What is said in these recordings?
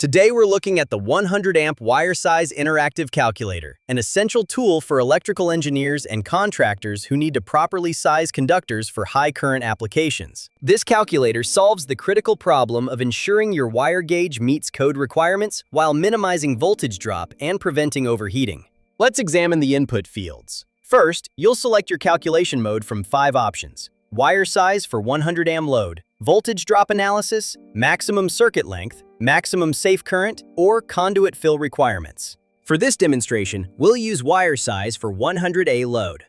Today we're looking at the 100 amp wire size interactive calculator, an essential tool for electrical engineers and contractors who need to properly size conductors for high current applications. This calculator solves the critical problem of ensuring your wire gauge meets code requirements while minimizing voltage drop and preventing overheating. Let's examine the input fields. First, you'll select your calculation mode from 5 options: wire size for 100 amp load, voltage drop analysis, maximum circuit length, maximum safe current, or conduit fill requirements. For this demonstration, we'll use wire size for 100A load.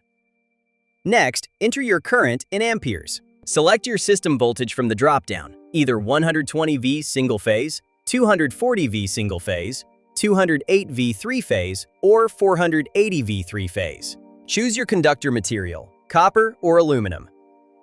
Next, enter your current in amperes. Select your system voltage from the dropdown, either 120V single phase, 240V single phase, 208V three-phase, or 480V three-phase. Choose your conductor material, copper or aluminum.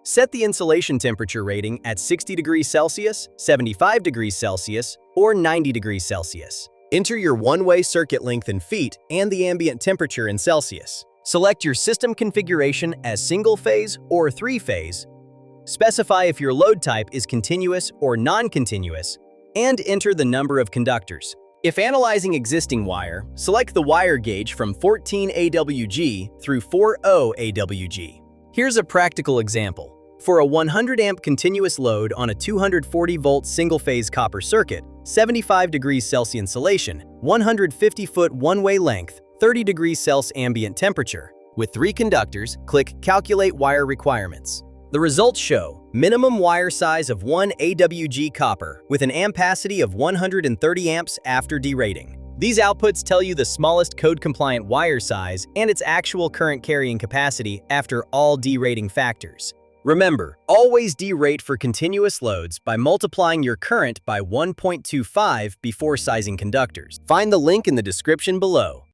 Set the insulation temperature rating at 60 degrees Celsius, 75 degrees Celsius, or 90 degrees Celsius. Enter your one-way circuit length in feet and the ambient temperature in Celsius. Select your system configuration as single-phase or three-phase. Specify if your load type is continuous or non-continuous, and enter the number of conductors. If analyzing existing wire, select the wire gauge from 14 AWG through 40 AWG. Here's a practical example. For a 100 amp continuous load on a 240 volt single-phase copper circuit, 75 degrees Celsius insulation, 150 foot one-way length, 30 degrees Celsius ambient temperature. With 3 conductors, click Calculate Wire Requirements. The results show minimum wire size of 1 AWG copper with an ampacity of 130 amps after derating. These outputs tell you the smallest code-compliant wire size and its actual current carrying capacity after all derating factors. Remember, always derate for continuous loads by multiplying your current by 1.25 before sizing conductors. Find the link in the description below.